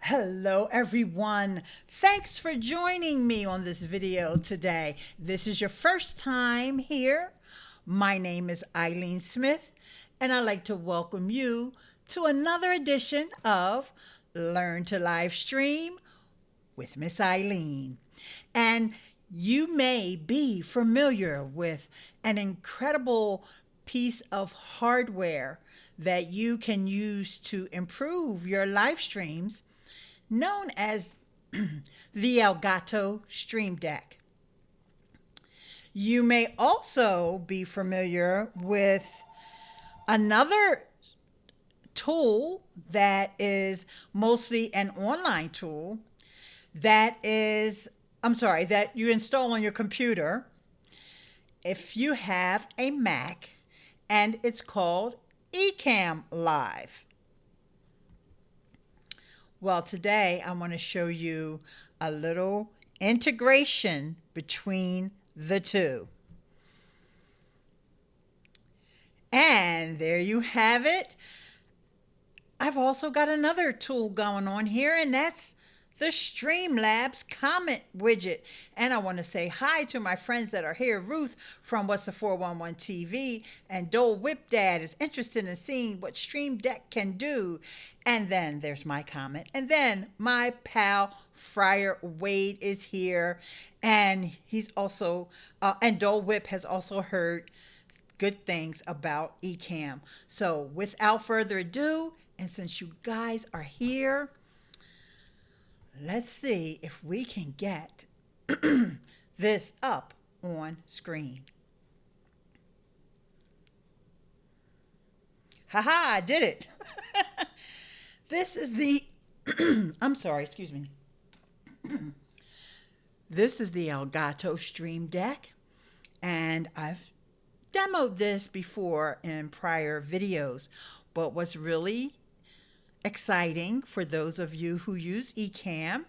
Hello everyone. Thanks for joining me on this video today. This is your first time here. My name is Eileen Smith and I'd like to welcome you to another edition of Learn to Live Stream with Miss Eileen. And you may be familiar with an incredible piece of hardware that you can use to improve your live streams known as the Elgato Stream Deck. You may also be familiar with another tool that is mostly an online tool that you install on your computer if you have a Mac, and it's called ECAM Live. Well, today I want to show you a little integration between the two. And there you have it. I've also got another tool going on here, and that's the Streamlabs comment widget. And I want to say hi to my friends that are here. Ruth from What's the 411 TV and Dole Whip Dad is interested in seeing what Stream Deck can do. And then there's my comment. And then my pal Friar Wade is here, and he's also and Dole Whip has also heard good things about ECAM. So without further ado, and since you guys are here, let's see if we can get this up on screen. Haha, I did it. This is the, I'm sorry, excuse me. This is the Elgato Stream Deck, and I've demoed this before in prior videos, but what's really exciting for those of you who use ECAM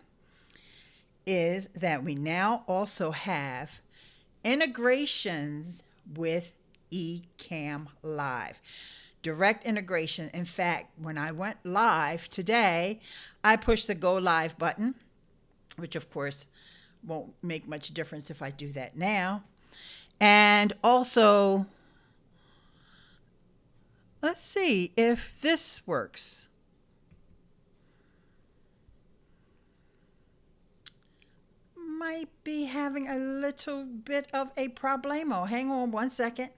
is that we now also have integrations with ECAM Live. Direct integration. In fact, when I went live today, I pushed the go live button, which of course won't make much difference if I do that now. And also, let's see if this works. Might be having a little bit of a problemo. Hang on one second.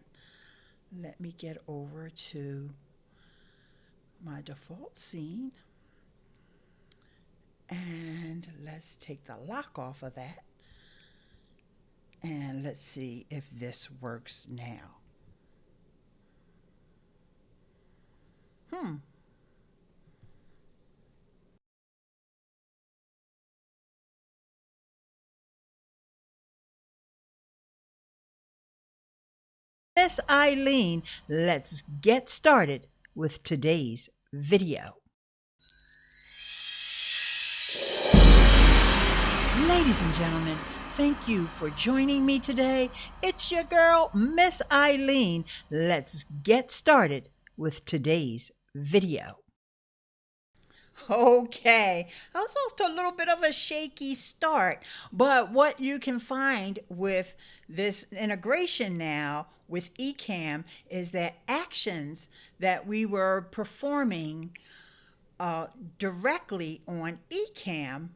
Let me get over to my default scene. And let's take the lock off of that. And let's see if this works now. Miss Eileen, let's get started with today's video. Ladies and gentlemen, thank you for joining me today. It's your girl, Miss Eileen. Let's get started with today's video. Okay, I was off to a little bit of a shaky start, but what you can find with this integration now with ECAM is that actions that we were performing directly on ECAM,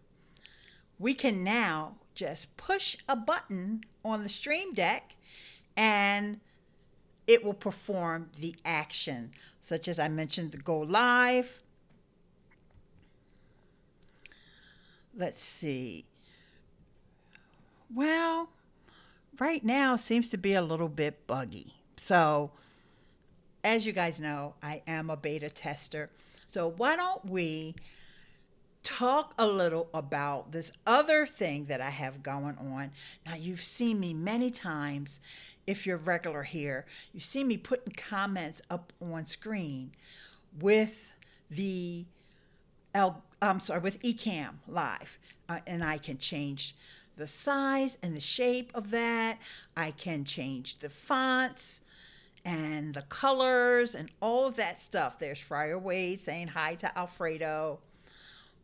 we can now just push a button on the Stream Deck and it will perform the action, such as I mentioned, the go live. Let's see. Well, right now seems to be a little bit buggy. So, as you guys know, I am a beta tester. So why don't we talk a little about this other thing that I have going on. Now, you've seen me many times. If you're regular here, you've seen me putting comments up on screen with with ECAM Live, and I can change the size and the shape of that. I can change the fonts and the colors and all of that stuff. There's Friar Wade saying hi to Alfredo.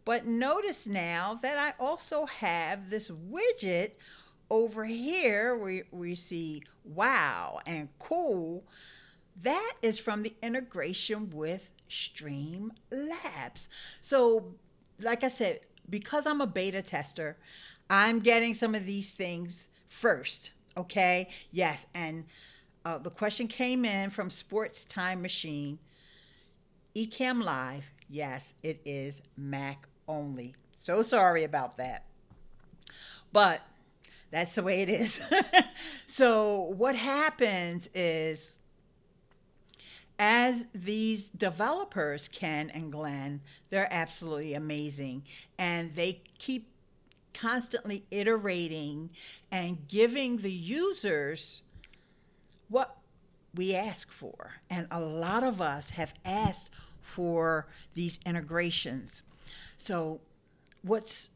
But notice now that I also have this widget over here where we see wow and cool. That is from the integration with Streamlabs. So, like I said, because I'm a beta tester, I'm getting some of these things first. Okay. Yes. And the question came in from Sports Time Machine. ECAM Live. Yes, it is Mac only. So sorry about that. But that's the way it is. So, what happens is, as these developers, Ken and Glenn, they're absolutely amazing. And they keep constantly iterating and giving the users what we ask for. And a lot of us have asked for these integrations. So what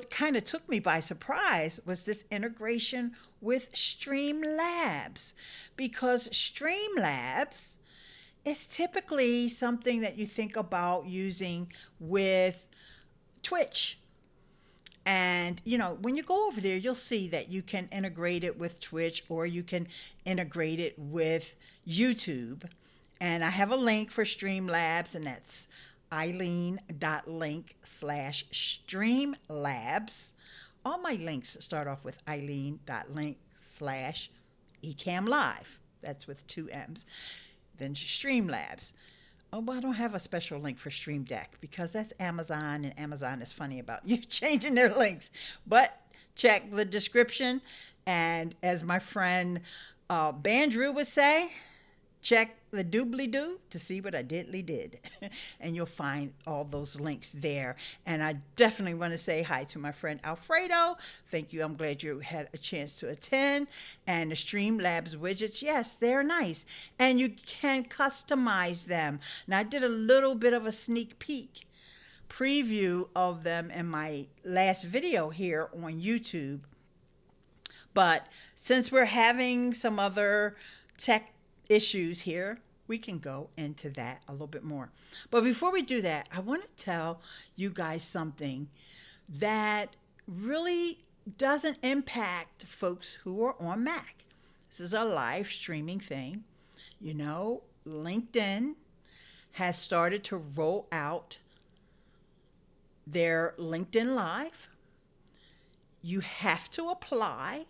kind of took me by surprise was this integration with Streamlabs, because Streamlabs is typically something that you think about using with Twitch. And, when you go over there, you'll see that you can integrate it with Twitch, or you can integrate it with YouTube. And I have a link for Streamlabs, and that's eileen.link/Streamlabs. All my links start off with eileen.link/ECAM Live. That's with 2 M's. Then Streamlabs. Oh, but I don't have a special link for Stream Deck because that's Amazon, and Amazon is funny about you changing their links. But check the description, and as my friend Bandrew would say, check the doobly-doo to see what I did. And you'll find all those links there. And I definitely want to say hi to my friend Alfredo. Thank you. I'm glad you had a chance to attend. And the Streamlabs widgets, yes, they're nice. And you can customize them. Now, I did a little bit of a sneak peek preview of them in my last video here on YouTube. But since we're having some other tech issues here, we can go into that a little bit more. But before we do that, I want to tell you guys something that really doesn't impact folks who are on Mac. This is a live streaming thing. LinkedIn has started to roll out their LinkedIn Live. You have to apply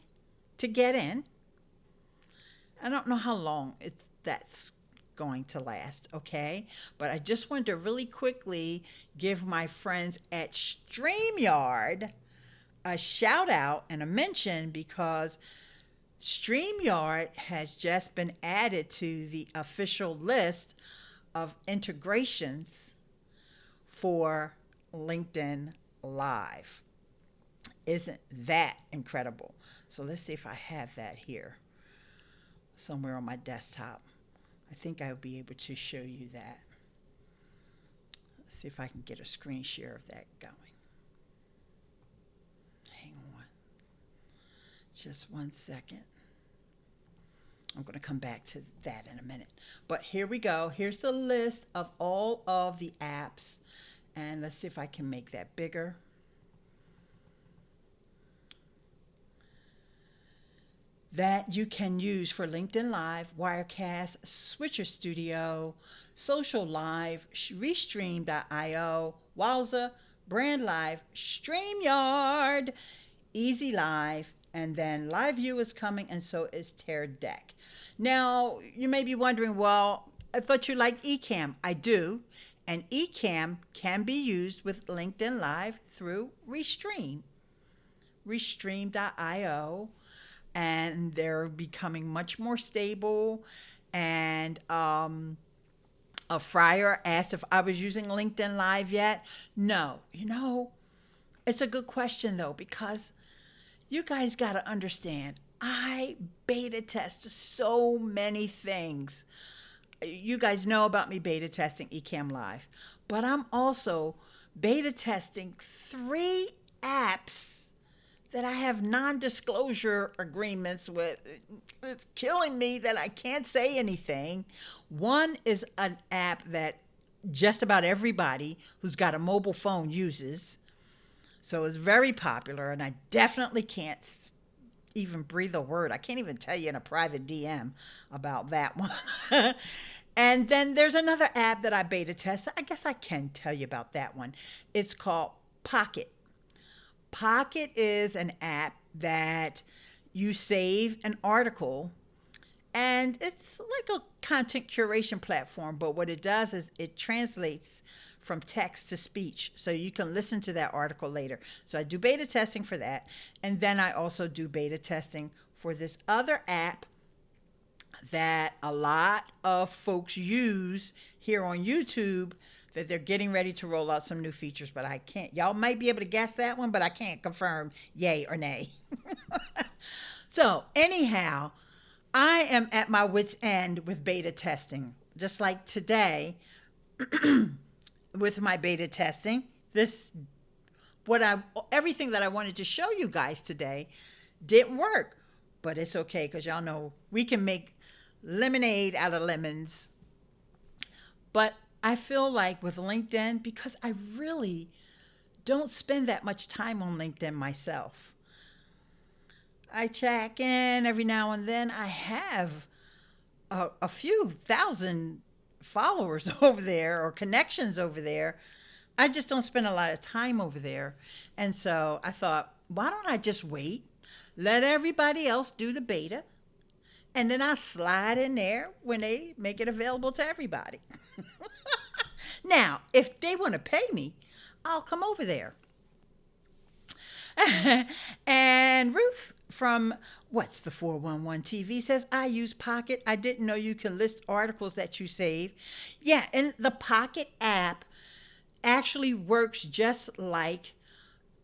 to get in. I don't know how long that's going to last, okay? But I just wanted to really quickly give my friends at StreamYard a shout out and a mention, because StreamYard has just been added to the official list of integrations for LinkedIn Live. Isn't that incredible? So let's see if I have that here somewhere on my desktop. I think I'll be able to show you that. Let's see if I can get a screen share of that going. Hang on. Just 1 second. I'm going to come back to that in a minute. But here we go. Here's the list of all of the apps. And let's see if I can make that bigger. That you can use for LinkedIn Live, Wirecast, Switcher Studio, Social Live, Restream.io, Wowza, Brand Live, StreamYard, Easy Live, and then Live View is coming, and so is Tear Deck. Now, you may be wondering, well, I thought you liked ECAM. I do, and ECAM can be used with LinkedIn Live through Restream, Restream.io. And they're becoming much more stable. And a Fryer asked if I was using LinkedIn Live yet. No. It's a good question, though, because you guys got to understand, I beta test so many things. You guys know about me beta testing ECAM Live. But I'm also beta testing 3 apps that I have non-disclosure agreements with. It's killing me that I can't say anything. One is an app that just about everybody who's got a mobile phone uses. So it's very popular, and I definitely can't even breathe a word. I can't even tell you in a private DM about that one. And then there's another app that I beta test. I guess I can tell you about that one. It's called Pocket. Pocket is an app that you save an article, and it's like a content curation platform, but what it does is it translates from text to speech, so you can listen to that article later. So I do beta testing for that, and then I also do beta testing for this other app that a lot of folks use here on YouTube, that they're getting ready to roll out some new features, but I can't. Y'all might be able to guess that one, but I can't confirm yay or nay. So anyhow, I am at my wit's end with beta testing. Just like today, with my beta testing, everything that I wanted to show you guys today didn't work, but it's okay, because y'all know we can make lemonade out of lemons. But I feel like with LinkedIn, because I really don't spend that much time on LinkedIn myself, I check in every now and then. I have a few thousand followers over there or connections over there. I just don't spend a lot of time over there. And so I thought, why don't I just wait, let everybody else do the beta, and then I'll slide in there when they make it available to everybody. Now, if they want to pay me, I'll come over there. And Ruth from What's the 411 TV says, I use Pocket. I didn't know you can list articles that you save. Yeah, and the Pocket app actually works just like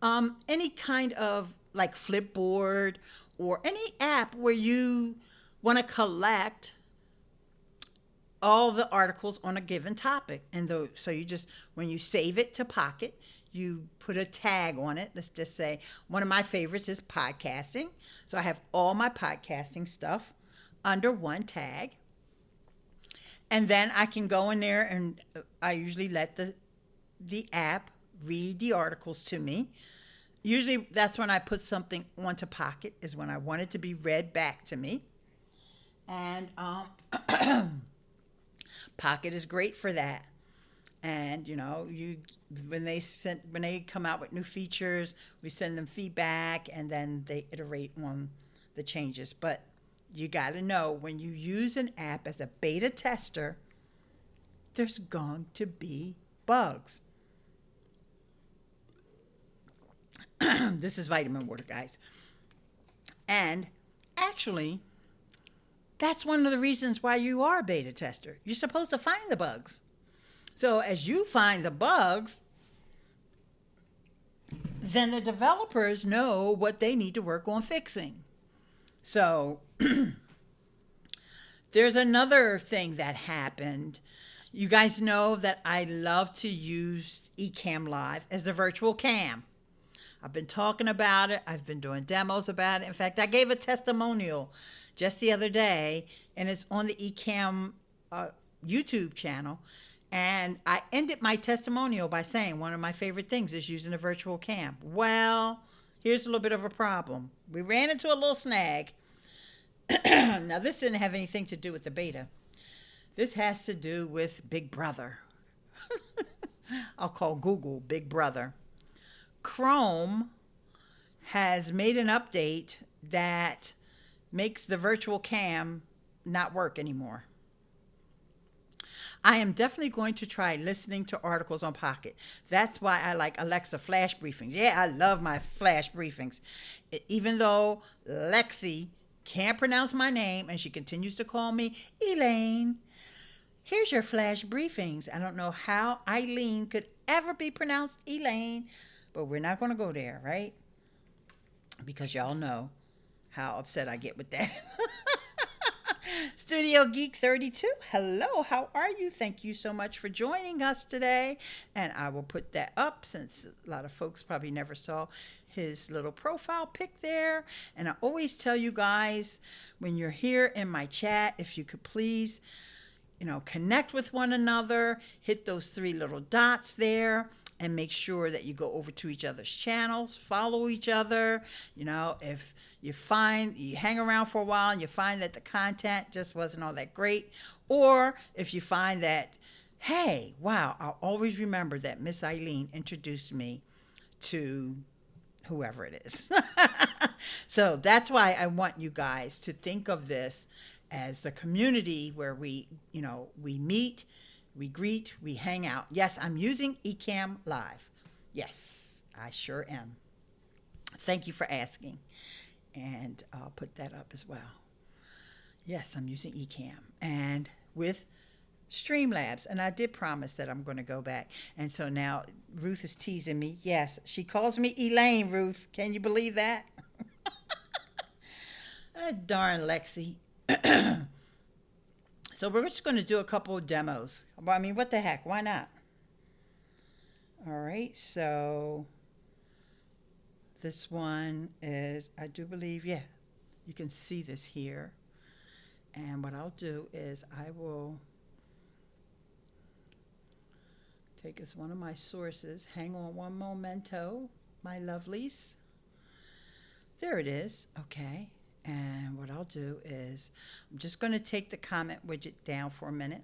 any kind of like Flipboard or any app where you want to collect all the articles on a given topic. And so you just, when you save it to Pocket, you put a tag on it. Let's just say one of my favorites is podcasting. So I have all my podcasting stuff under one tag. And then I can go in there, and I usually let the app read the articles to me. Usually that's when I put something onto Pocket, is when I want it to be read back to me. And Pocket is great for that. And when they come out with new features, we send them feedback, and then they iterate on the changes. But you got to know, when you use an app as a beta tester, there's going to be bugs. This is vitamin water, guys. And actually, that's one of the reasons why you are a beta tester. You're supposed to find the bugs. So as you find the bugs, then the developers know what they need to work on fixing. So there's another thing that happened. You guys know that I love to use Ecamm Live as the virtual cam. I've been talking about it. I've been doing demos about it. In fact, I gave a testimonial just the other day, and it's on the Ecamm YouTube channel. And I ended my testimonial by saying one of my favorite things is using a virtual cam. Well, here's a little bit of a problem. We ran into a little snag. Now, this didn't have anything to do with the beta. This has to do with Big Brother. I'll call Google Big Brother. Chrome has made an update that makes the virtual cam not work anymore. I am definitely going to try listening to articles on Pocket. That's why I like Alexa flash briefings. Yeah, I love my flash briefings. Even though Lexi can't pronounce my name and she continues to call me Elaine, here's your flash briefings. I don't know how Eileen could ever be pronounced Elaine, but we're not going to go there, right? Because y'all know how upset I get with that. Studio Geek 32, hello, how are you? Thank you so much for joining us today. And I will put that up, since a lot of folks probably never saw his little profile pic there. And I always tell you guys, when you're here in my chat, if you could please connect with one another, hit those three little dots there, and make sure that you go over to each other's channels, follow each other. If you hang around for a while and you find that the content just wasn't all that great, or if you find that, hey, wow, I'll always remember that Miss Eileen introduced me to whoever it is. So that's why I want you guys to think of this as the community where we meet, we greet, we hang out. Yes, I'm using Ecamm Live. Yes, I sure am. Thank you for asking. And I'll put that up as well. Yes, I'm using Ecamm and with Streamlabs. And I did promise that I'm going to go back. And so now Ruth is teasing me. Yes, she calls me Elaine, Ruth. Can you believe that? Darn Lexi. So we're just going to do a couple of demos. Well, I mean, what the heck? Why not? All right. So this one is, I do believe, yeah, you can see this here. And what I'll do is I will take as one of my sources. Hang on one momento, my lovelies. There it is. Okay. And what I'll do is I'm just going to take the comment widget down for a minute.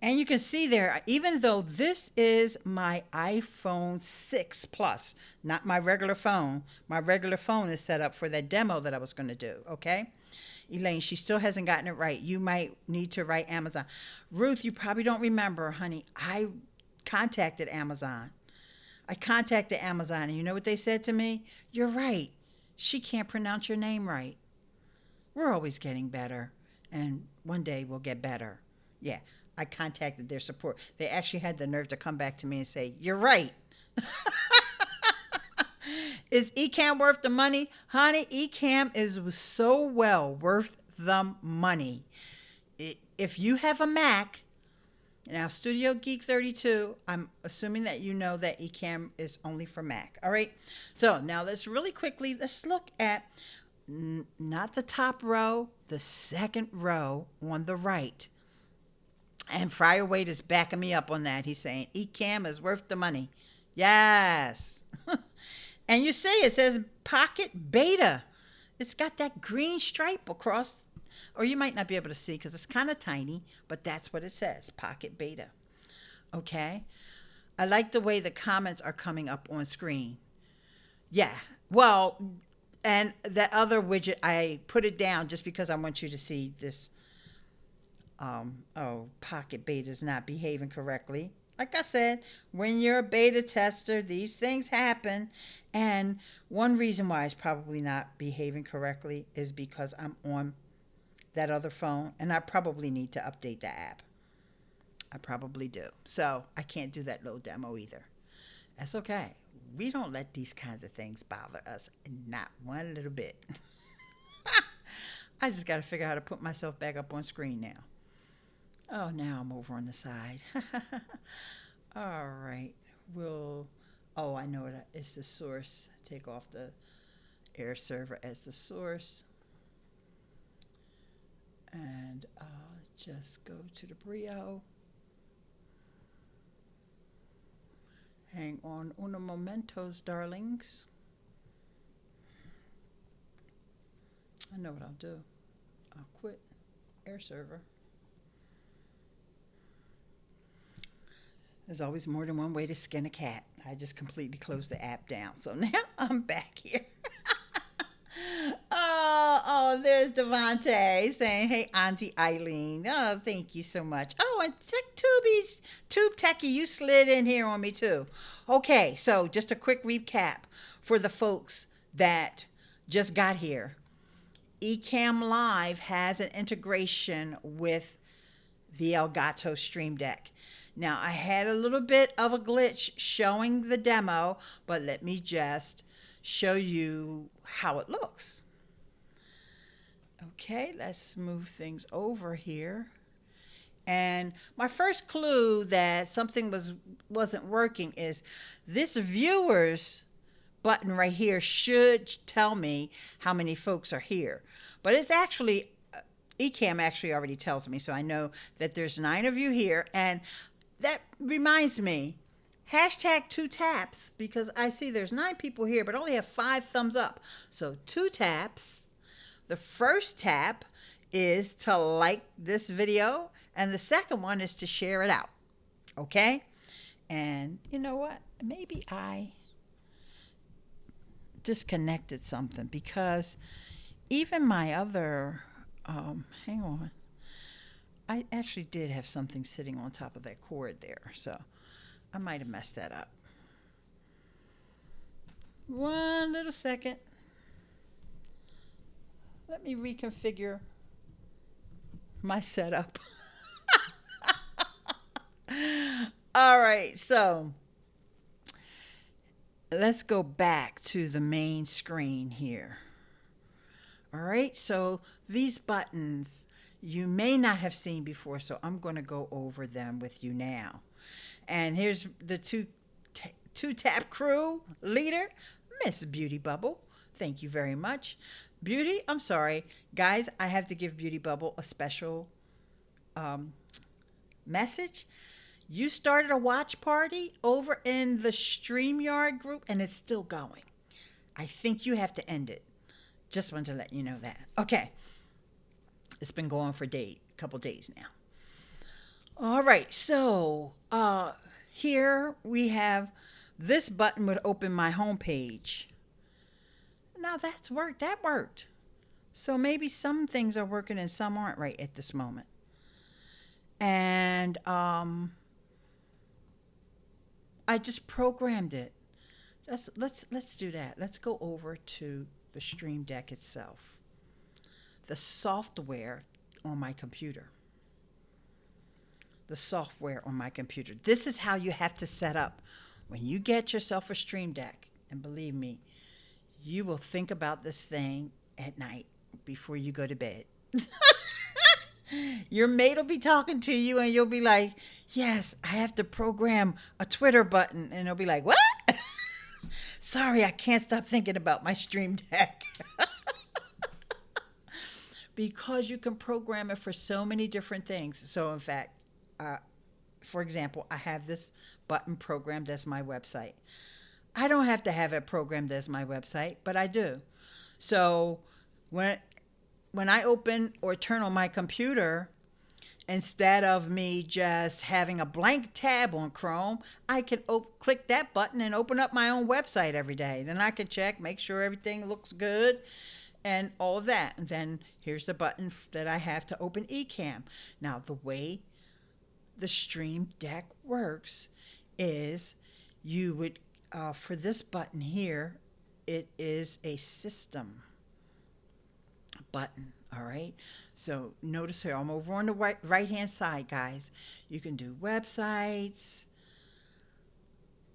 And you can see there, even though this is my iPhone 6 Plus, not my regular phone is set up for that demo that I was going to do, okay? Elaine, she still hasn't gotten it right. You might need to write Amazon. Ruth, you probably don't remember, honey. I contacted Amazon. And you know what they said to me? You're right. She can't pronounce your name right. We're always getting better, and one day we'll get better. Yeah, I contacted their support. They actually had the nerve to come back to me and say, you're right. Is ECAM worth the money? Honey, ECAM is so well worth the money. If you have a Mac, now Studio Geek 32, I'm assuming that you know that ECAM is only for Mac. All right. So now let's look at not the top row, the second row on the right. And Friar Wade is backing me up on that. He's saying ECAM is worth the money. Yes. And you see it says Pocket Beta. It's got that green stripe across, or you might not be able to see because it's kind of tiny, but that's what it says, Pocket Beta. Okay. I like the way the comments are coming up on screen. Yeah. Well, and that other widget, I put it down just because I want you to see this. Pocket Beta is not behaving correctly. Like I said, when you're a beta tester, these things happen. And one reason why it's probably not behaving correctly is because I'm on that other phone, and I probably need to update the app. I probably do. So I can't do that little demo either. That's okay. We don't let these kinds of things bother us, not one little bit. I just got to figure out how to put myself back up on screen now. Oh, now I'm over on the side. All right. I know it. It's the source. Take off the air server as the source. And I'll just go to the Brio. Hang on uno momentos, darlings. I know what I'll do. I'll quit air server. There's always more than one way to skin a cat. I just completely closed the app down. So now I'm back here. There's Devontae saying, hey, Auntie Eileen. Oh, thank you so much. Oh, and Tube Techie, you slid in here on me too. Okay, so just a quick recap for the folks that just got here. Ecamm Live has an integration with the Elgato Stream Deck. Now, I had a little bit of a glitch showing the demo, but let me just show you how it looks. Okay, let's move things over here. And my first clue that something wasn't working is this viewers button right here should tell me how many folks are here. But it's actually Ecamm actually already tells me, so I know that there's 9 of you here. And that reminds me, hashtag 2 taps, because I see there's 9 people here, but only have 5 thumbs up. So 2 taps. The first tap is to like this video, and the second one is to share it out. Okay? And you know what? Maybe I disconnected something, because even my other, hang on. I actually did have something sitting on top of that cord there, so I might have messed that up. One little second. Let me reconfigure my setup. All right, so let's go back to the main screen here. All right, so these buttons you may not have seen before, so I'm going to go over them with you now. And here's the two tap crew leader, Miss Beauty Bubble. Thank you very much. Beauty, I'm sorry. Guys, I have to give Beauty Bubble a special message. You started a watch party over in the StreamYard group, and it's still going. I think you have to end it. Just wanted to let you know that. Okay. It's been going for a couple days now. All right. So here we have this button would open my home page. Now that's worked. That worked. So maybe some things are working and some aren't right at this moment. And I just programmed it. Let's do that. Let's go over to the Stream Deck itself. The software on my computer. The software on my computer. This is how you have to set up when you get yourself a Stream Deck. And believe me, you will think about this thing at night before you go to bed. Your mate will be talking to you and you'll be like, yes, I have to program a Twitter button. And he'll be like, what? Sorry, I can't stop thinking about my Stream Deck. Because you can program it for so many different things. So in fact, for example, I have this button programmed as my website. I don't have to have it programmed as my website, but I do. So when I open or turn on my computer, instead of me just having a blank tab on Chrome, I can click that button and open up my own website every day. Then I can check, make sure everything looks good and all of that. And then here's the button that I have to open ECAM. Now, the way the Stream Deck works is you would, for this button here, it is a system button. All right. So notice here, I'm over on the right hand side, guys. You can do websites.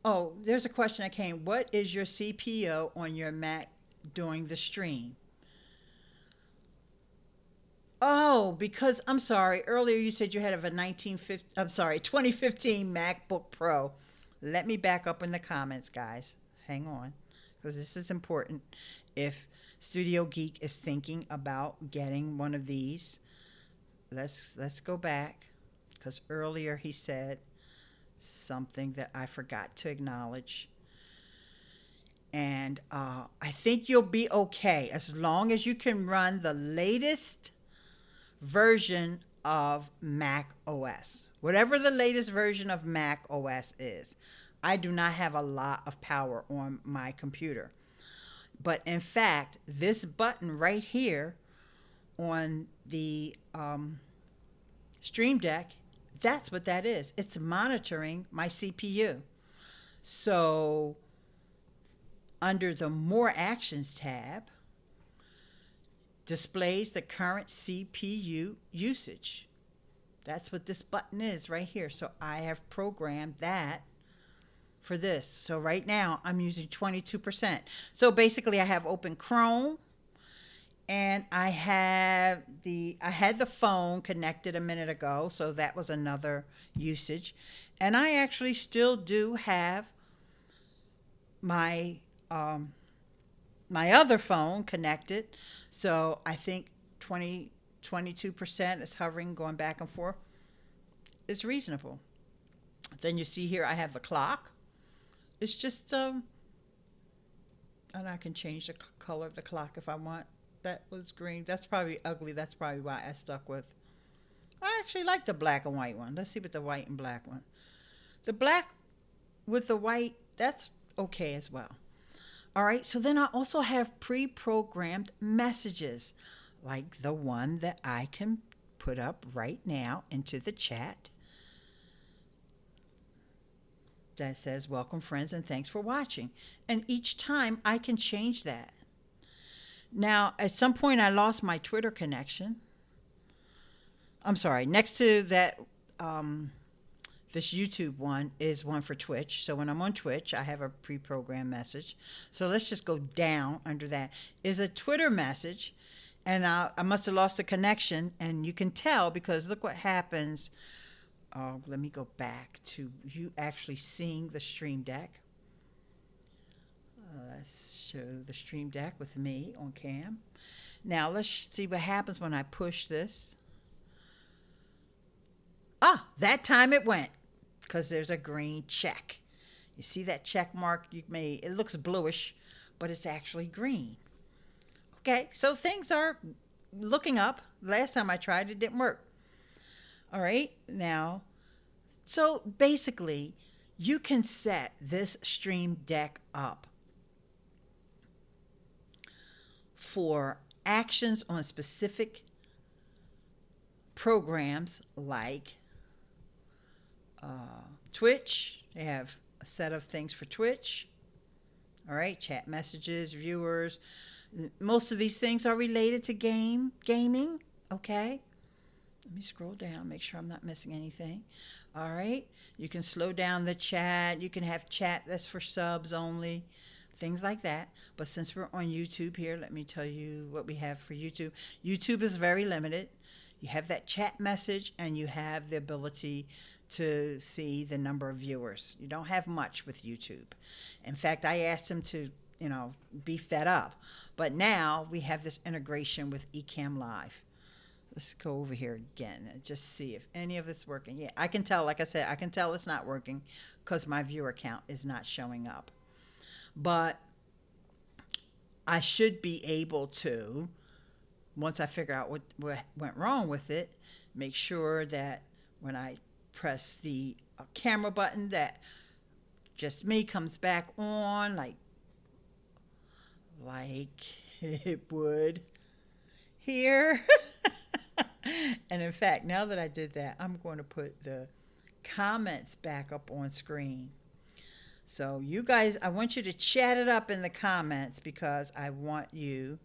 Oh, there's a question that came. What is your CPO on your Mac during the stream? Oh, because I'm sorry. Earlier you said you had a 2015 MacBook Pro. Let me back up in the comments, guys. Hang on, because this is important. If Studio Geek is thinking about getting one of these, let's go back, because earlier he said something that I forgot to acknowledge. And I think you'll be okay as long as you can run the latest version of Mac OS. Whatever the latest version of Mac OS is. I do not have a lot of power on my computer. But in fact, this button right here on the Stream Deck, that's what that is. It's monitoring my CPU. So under the More Actions tab, displays the current CPU usage. That's what this button is right here. So I have programmed that for this. So right now I'm using 22%. So basically I have open Chrome, and I had the phone connected a minute ago, so that was another usage. And I actually still do have my my other phone connected. So I think 22% 22% is hovering, going back and forth. It's reasonable. Then you see here I have the clock. It's just, and I can change the color of the clock if I want. That was green. That's probably ugly. That's probably why I stuck with. I actually like the black and white one. Let's see what the white and black one. The black with the white, that's okay as well. All right, so then I also have pre-programmed messages, like the one that I can put up right now into the chat that says, welcome friends and thanks for watching. And each time I can change that. Now, at some point I lost my Twitter connection. I'm sorry, next to that, this YouTube one is one for Twitch. So when I'm on Twitch, I have a pre-programmed message. So let's just go down under that. Is a Twitter message, and I must have lost the connection, and you can tell because look what happens. Let me go back to you actually seeing the Stream Deck. Let's show the Stream Deck with me on cam. Now let's see what happens when I push this. That time it went because there's a green check. You see that check mark? It looks bluish, but it's actually green. Okay, so things are looking up. Last time I tried, it didn't work. All right, now, so basically, you can set this Stream Deck up for actions on specific programs like Twitch. They have a set of things for Twitch. All right, chat messages, viewers. Most of these things are related to gaming. Okay. Let me scroll down, make sure I'm not missing anything. All right. You can slow down the chat. You can have chat that's for subs only, things like that. But since we're on YouTube here, let me tell you what we have for YouTube. YouTube is very limited. You have that chat message and you have the ability to see the number of viewers. You don't have much with YouTube. In fact, I asked him to, beef that up. But now we have this integration with ECAM Live. Let's go over here again and just see if any of it's working. Yeah, I can tell, like I said, I can tell it's not working because my viewer count is not showing up. But I should be able to, once I figure out what went wrong with it, make sure that when I press the camera button that just me comes back on like it would here. And in fact, now that I did that, I'm going to put the comments back up on screen. So you guys, I want you to chat it up in the comments because I want you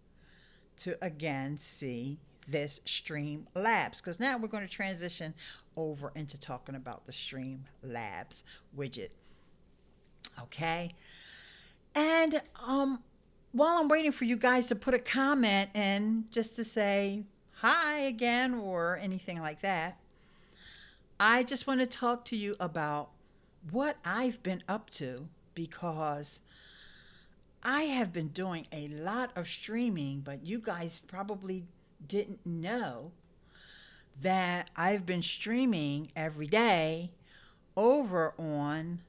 to again see this Streamlabs, because now we're going to transition over into talking about the Streamlabs widget. Okay. And while I'm waiting for you guys to put a comment in just to say hi again or anything like that, I just want to talk to you about what I've been up to, because I have been doing a lot of streaming, but you guys probably didn't know that I've been streaming every day over on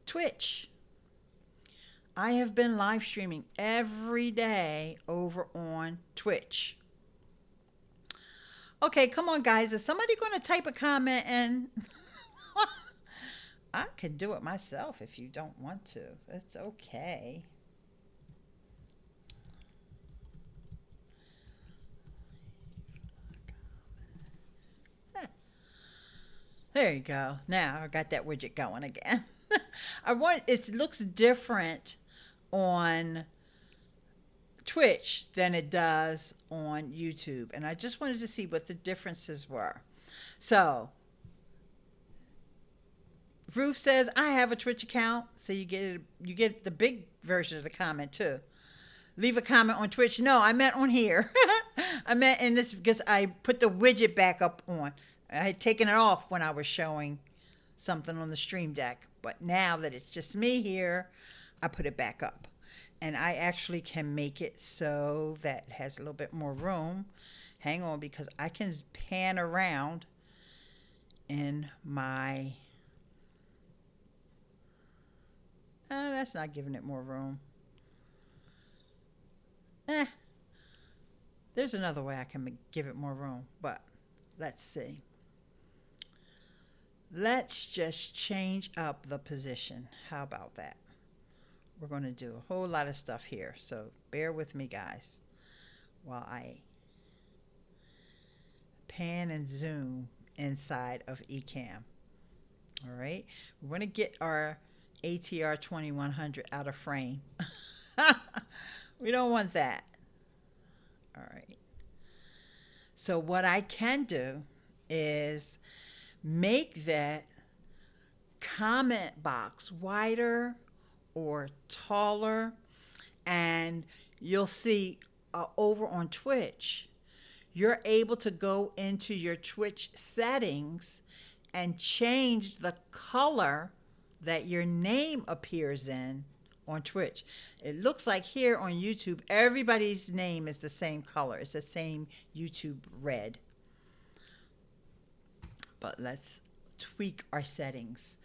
Twitch. I have been live streaming every day over on Twitch. Okay, come on, guys. Is somebody going to type a comment in? I can do it myself if you don't want to. It's okay. There you go. Now I got that widget going again. It looks different on Twitch than it does on YouTube, and I just wanted to see what the differences were. So Ruth says, I have a Twitch account, so you get the big version of the comment too. Leave a comment on Twitch. No, I meant on here. I meant in this because I put the widget back up on. I had taken it off when I was showing something on the Stream Deck, but now that it's just me here, I put it back up. And I actually can make it so that it has a little bit more room. Hang on, because I can pan around in my, that's not giving it more room. There's another way I can give it more room, but let's see. Let's just change up the position. How about that? We're going to do a whole lot of stuff here, so bear with me, guys, while I pan and zoom inside of Ecamm. All right, we're going to get our ATR 2100 out of frame. We don't want that. All right. So what I can do is make that comment box wider or taller, and you'll see over on Twitch, you're able to go into your Twitch settings and change the color that your name appears in on Twitch. It looks like here on YouTube, everybody's name is the same color. It's the same YouTube red. But let's tweak our settings.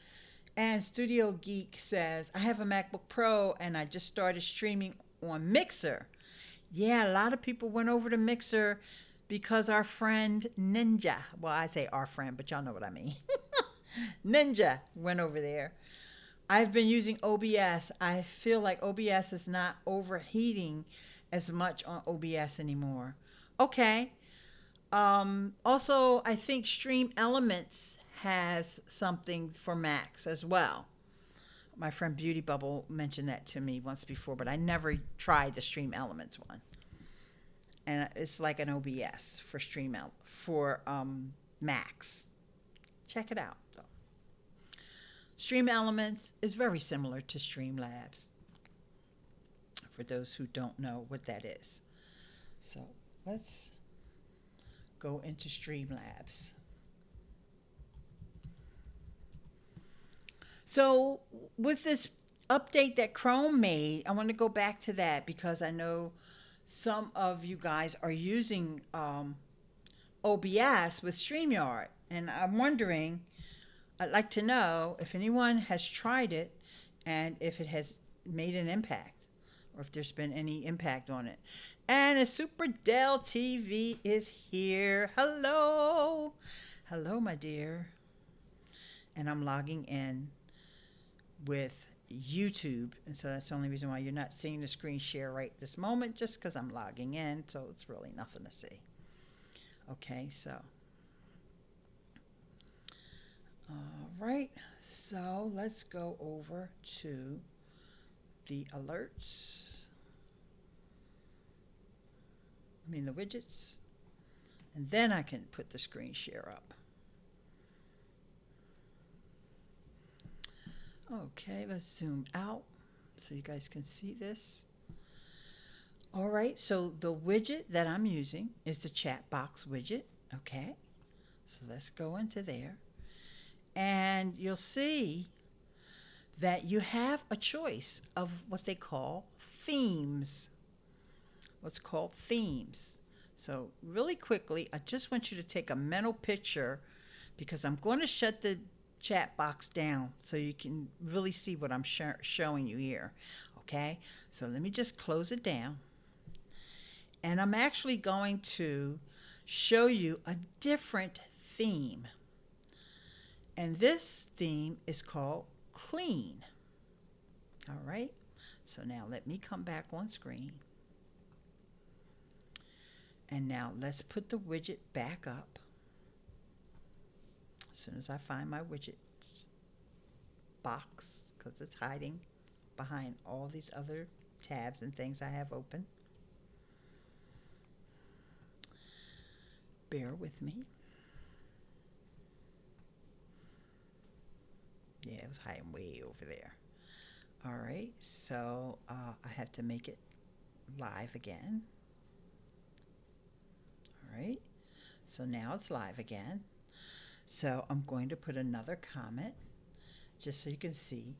And Studio Geek says, I have a MacBook Pro and I just started streaming on Mixer. Yeah, a lot of people went over to Mixer because our friend Ninja, well, I say our friend, but y'all know what I mean. Ninja went over there. I've been using OBS. I feel like OBS is not overheating as much on OBS anymore. Okay. Also, I think Streamlabs has something for Macs as well. My friend Beauty Bubble mentioned that to me once before, but I never tried the Streamlabs one. And it's like an OBS for Macs. Check it out, though. Streamlabs is very similar to Streamlabs, for those who don't know what that is. So let's go into Streamlabs. So with this update that Chrome made, I want to go back to that because I know some of you guys are using OBS with StreamYard. And I'm wondering, I'd like to know if anyone has tried it and if it has made an impact or if there's been any impact on it. And a Super Dell TV is here. Hello. Hello, my dear. And I'm logging in with YouTube, and so that's the only reason why you're not seeing the screen share right this moment, just because I'm logging in, so it's really nothing to see. Okay, so all right, so let's go over to the alerts, the widgets, and then I can put the screen share up. Okay, let's zoom out so you guys can see this. All right, so the widget that I'm using is the chat box widget. Okay, so let's go into there. And you'll see that you have a choice of what they call themes. What's called themes. So really quickly, I just want you to take a mental picture because I'm going to shut the chat box down so you can really see what I'm showing you here. Okay, so let me just close it down, and I'm actually going to show you a different theme, and this theme is called clean. All right, so now let me come back on screen, and now let's put the widget back up. As soon as I find my widgets box, because it's hiding behind all these other tabs and things I have open. Bear with me. Yeah, it was hiding way over there. All right, so I have to make it live again. All right, so now it's live again. So I'm going to put another comment just so you can see.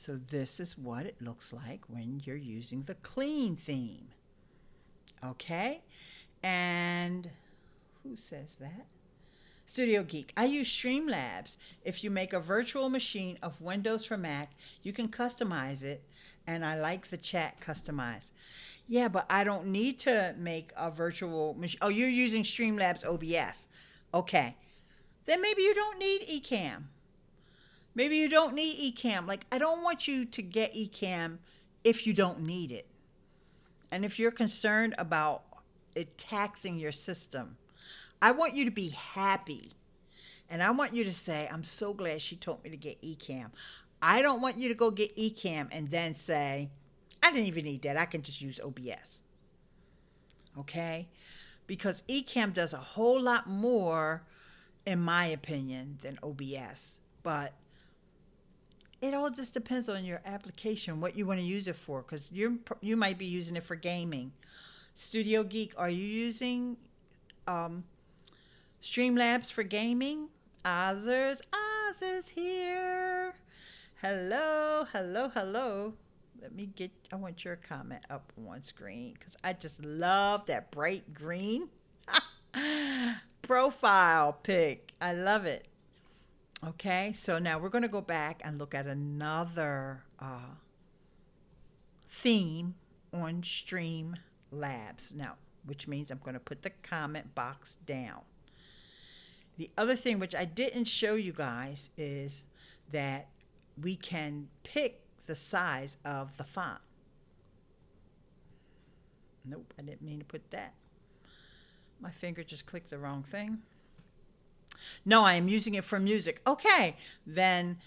So this is what it looks like when you're using the clean theme. Okay? And who says that? Studio Geek. I use Streamlabs. If you make a virtual machine of Windows for Mac, you can customize it. And I like the chat customized. Yeah, but I don't need to make a virtual machine. Oh, you're using Streamlabs OBS. Okay. Then maybe you don't need ECAM. Maybe you don't need ECAM. Like, I don't want you to get ECAM if you don't need it. And if you're concerned about it taxing your system, I want you to be happy. And I want you to say, I'm so glad she told me to get ECAM. I don't want you to go get ECAM and then say, I didn't even need that. I can just use OBS. Okay? Because ECAM does a whole lot more, in my opinion, than OBS. But it all just depends on your application, what you want to use it for, because you might be using it for gaming. Studio Geek, are you using Streamlabs for gaming? Oz is here. Hello, hello, hello. I want your comment up on screen because I just love that bright green profile pic. I love it. Okay, so now we're going to go back and look at another theme on Streamlabs now, which means I'm going to put the comment box down. The other thing which I didn't show you guys is that we can pick the size of the font. Nope, I didn't mean to put that. My finger just clicked the wrong thing. No, I am using it for music. Okay, then,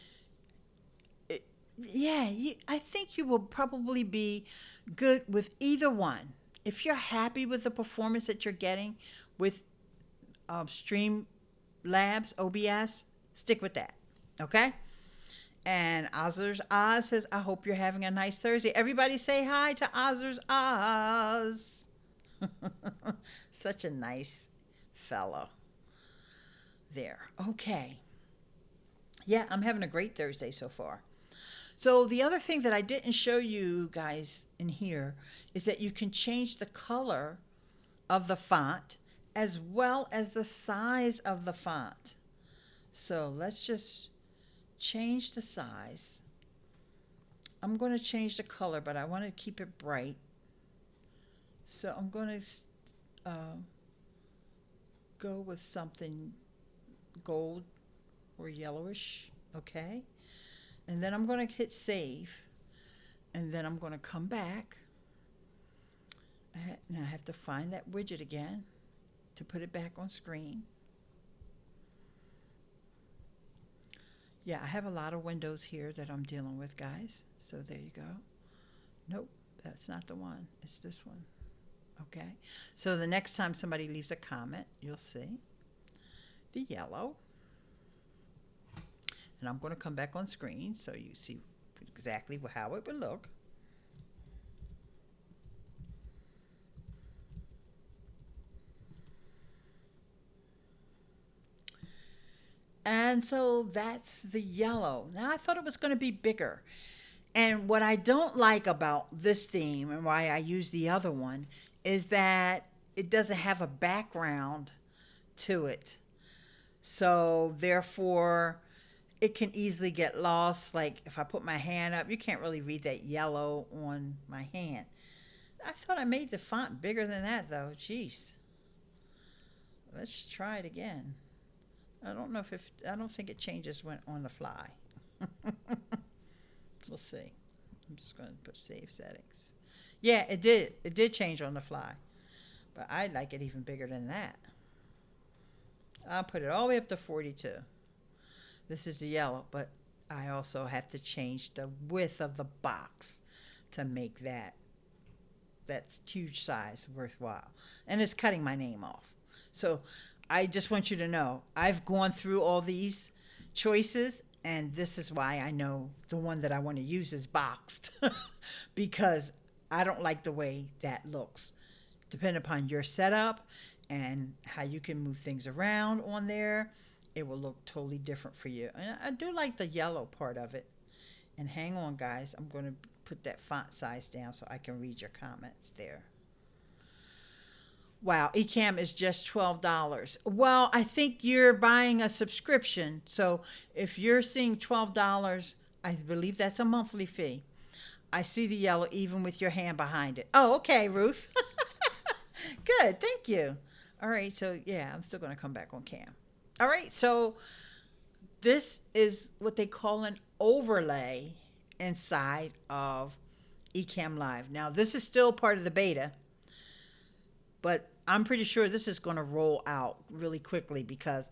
I think you will probably be good with either one. If you're happy with the performance that you're getting with Streamlabs, OBS, stick with that, okay? And Ozer's Oz says, I hope you're having a nice Thursday. Everybody say hi to Ozer's Oz. Such a nice fellow. There. Okay. Yeah, I'm having a great Thursday so far. So the other thing that I didn't show you guys in here is that you can change the color of the font as well as the size of the font. So let's just change the size. I'm going to change the color, but I want to keep it bright. So I'm going to go with something gold or yellowish, okay? And then I'm going to hit save, and then I'm going to come back, and I have to find that widget again to put it back on screen. Yeah, I have a lot of windows here that I'm dealing with, guys. So there you go. Nope, that's not the one. It's this one. Okay. So the next time somebody leaves a comment, you'll see the yellow. And I'm going to come back on screen so you see exactly how it would look. And so that's the yellow. Now I thought it was going to be bigger. And what I don't like about this theme and why I use the other one is that it doesn't have a background to it. So therefore, it can easily get lost. Like if I put my hand up, you can't really read that yellow on my hand. I thought I made the font bigger than that though. Jeez. Let's try it again. I don't know if I don't think it changes when on the fly. We'll see. I'm just going to put save settings. Yeah, it did. It did change on the fly. But I like it even bigger than that. I'll put it all the way up to 42. This is the yellow, but I also have to change the width of the box to make that huge size worthwhile. And it's cutting my name off. So I just want you to know, I've gone through all these choices, and this is why I know the one that I want to use is boxed because I don't like the way that looks. Depending upon your setup and how you can move things around on there, it will look totally different for you. And I do like the yellow part of it And hang on, guys. I'm going to put that font size down so I can read your comments there. Wow, Ecamm is just $12. Well, I think you're buying a subscription. So if you're seeing $12, I believe that's a monthly fee. I see the yellow even with your hand behind it. Oh, okay, Ruth. Good, thank you. All right, so yeah, I'm still going to come back on cam. All right, so this is what they call an overlay inside of Ecamm Live. Now, this is still part of the beta, but I'm pretty sure this is going to roll out really quickly because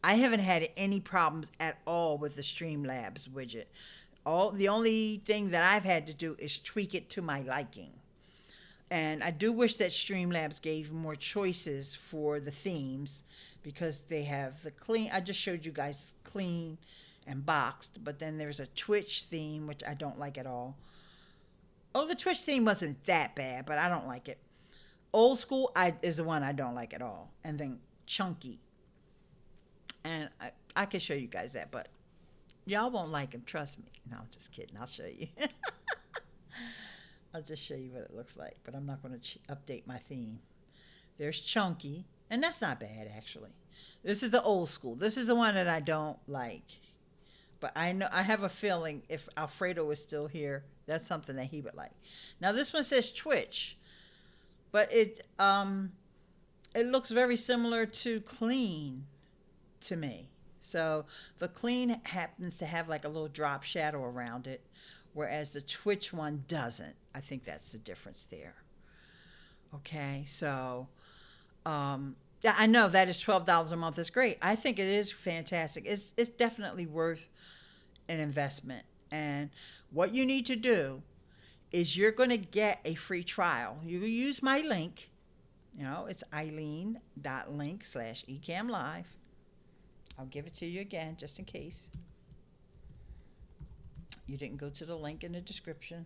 I haven't had any problems at all with the Streamlabs widget. The only thing that I've had to do is tweak it to my liking. And I do wish that Streamlabs gave more choices for the themes because they have the clean, I just showed you guys clean and boxed, but then there's a Twitch theme, which I don't like at all. Oh, the Twitch theme wasn't that bad, but I don't like it. Old school is the one I don't like at all. And then chunky. And I can show you guys that, but y'all won't like them, trust me. No, I'm just kidding. I'll show you. I'll just show you what it looks like, but I'm not going to update my theme. There's chunky, and that's not bad, actually. This is the old school. This is the one that I don't like. But I know I have a feeling if Alfredo was still here, that's something that he would like. Now, this one says Twitch, but it looks very similar to clean to me. So the clean happens to have like a little drop shadow around it, whereas the Twitch one doesn't. I think that's the difference there. Okay, so yeah, I know that is $12 a month. It's great. I think it is fantastic. It's definitely worth an investment. And what you need to do is you're going to get a free trial. You use my link. You know, it's eileen.link/ecammlive. I'll give it to you again just in case you didn't go to the link in the description.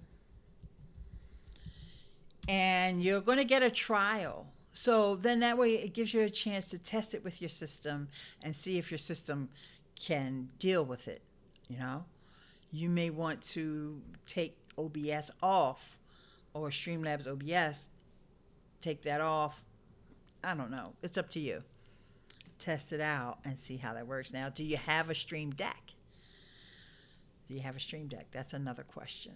And you're going to get a trial. So then that way it gives you a chance to test it with your system and see if your system can deal with it. You know, you may want to take OBS off or Streamlabs OBS, take that off. I don't know. It's up to you. Test it out and see how that works. Now, do you have a Stream Deck? Do you have a Stream Deck? That's another question.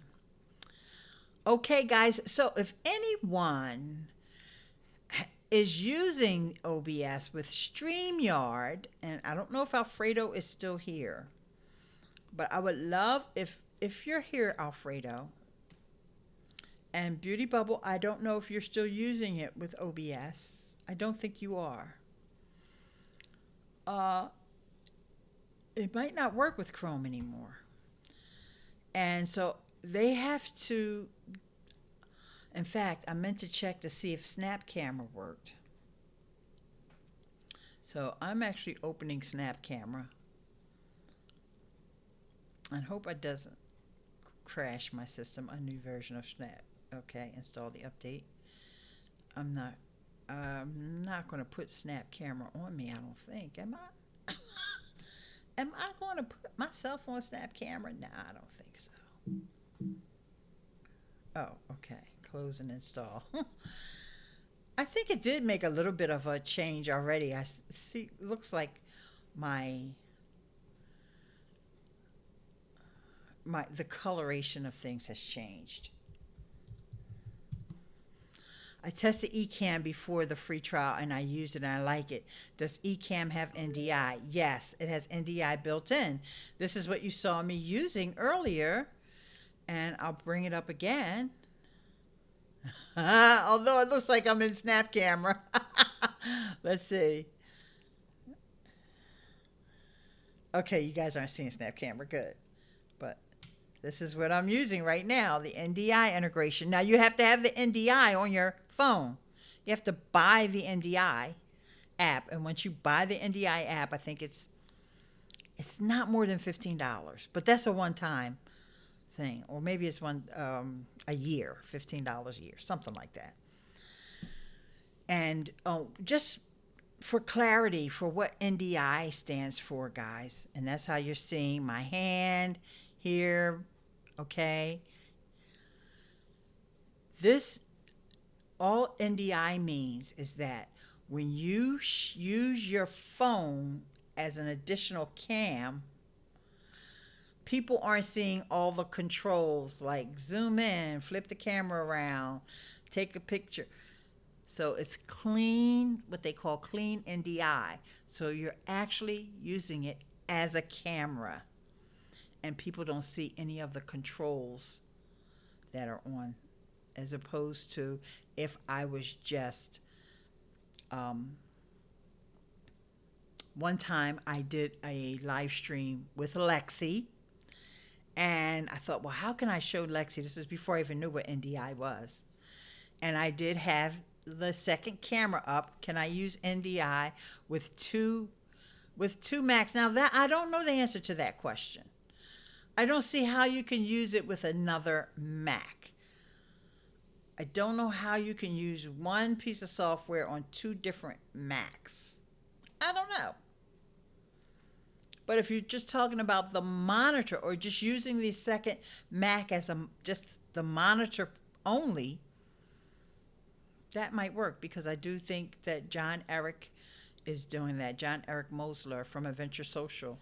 Okay, guys. So if anyone is using OBS with StreamYard, and I don't know if Alfredo is still here, but I would love if you're here, Alfredo, and Beauty Bubble, I don't know if you're still using it with OBS. I don't think you are. It might not work with Chrome anymore. And so they have to, in fact, I meant to check to see if Snap Camera worked. So I'm actually opening Snap Camera. I hope it doesn't crash my system. A new version of Snap. Okay, install the update. I'm not going to put Snap Camera on me, I don't think. Am I? Am I going to put myself on Snap Camera? No, I don't think so. Oh, okay. Close and install. I think it did make a little bit of a change already. I see, looks like the coloration of things has changed. I tested Ecamm before the free trial and I used it and I like it. Does Ecamm have NDI? Yes, it has NDI built in. This is what you saw me using earlier, and I'll bring it up again. Although it looks like I'm in Snap Camera. Let's see. Okay, you guys aren't seeing Snap Camera, good. But this is what I'm using right now, the NDI integration. Now you have to have the NDI on your phone. You have to buy the NDI app, and once you buy the NDI app, I think it's not more than $15, but that's a one-time thing, or maybe it's a year, $15 a year, something like that. And just for clarity, for what NDI stands for, guys, and that's how you're seeing my hand here. Okay. This, all NDI means is that when you use your phone as an additional cam, people aren't seeing all the controls like zoom in, flip the camera around, take a picture. So it's clean, what they call clean NDI. So you're actually using it as a camera, and people don't see any of the controls that are on, as opposed to if I was just, one time I did a live stream with Lexi, and I thought, well, how can I show Lexi? This was before I even knew what NDI was. And I did have the second camera up. Can I use NDI with two Macs? Now that I don't know the answer to that question. I don't see how you can use it with another Mac. I don't know how you can use one piece of software on two different Macs. I don't know. But if you're just talking about the monitor or just using the second Mac as just the monitor only, that might work, because I do think that John Eric is doing that. John Eric Mosler from Adventure Social.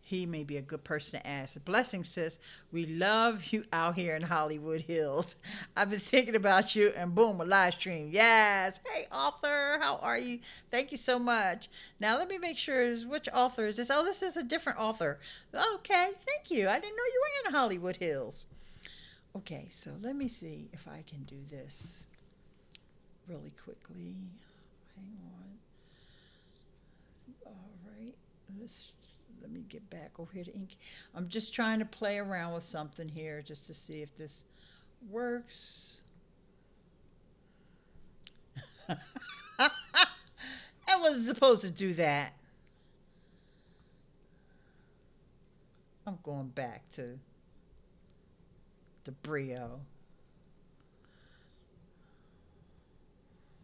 He may be a good person to ask. Blessings, sis. We love you out here in Hollywood Hills. I've been thinking about you, and boom, a live stream. Yes. Hey, author. How are you? Thank you so much. Now, let me make sure which author is this. Oh, this is a different author. Okay. Thank you. I didn't know you were in Hollywood Hills. Okay. So let me see if I can do this really quickly. Hang on. All right. Let me get back over here to ink. I'm just trying to play around with something here just to see if this works. I wasn't supposed to do that. I'm going back to the Brio.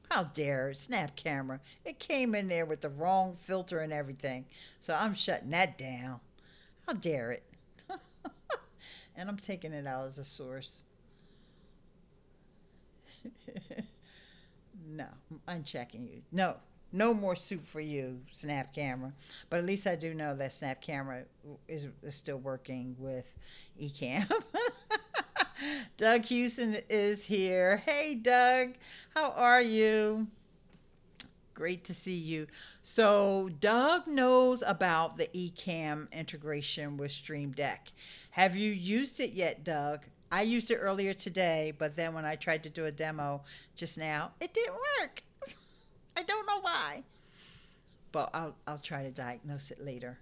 How dare it? Snap camera. It came in there with the wrong filter and everything. So I'm shutting that down. How dare it? And I'm taking it out as a source. No, I'm unchecking you. No, no more soup for you, Snap camera. But at least I do know that Snap camera is still working with ECAM. Doug Houston is here. Hey, Doug. How are you? Great to see you. So Doug knows about the ECAM integration with Stream Deck. Have you used it yet, Doug? I used it earlier today, but then when I tried to do a demo just now, it didn't work. I don't know why. But I'll try to diagnose it later.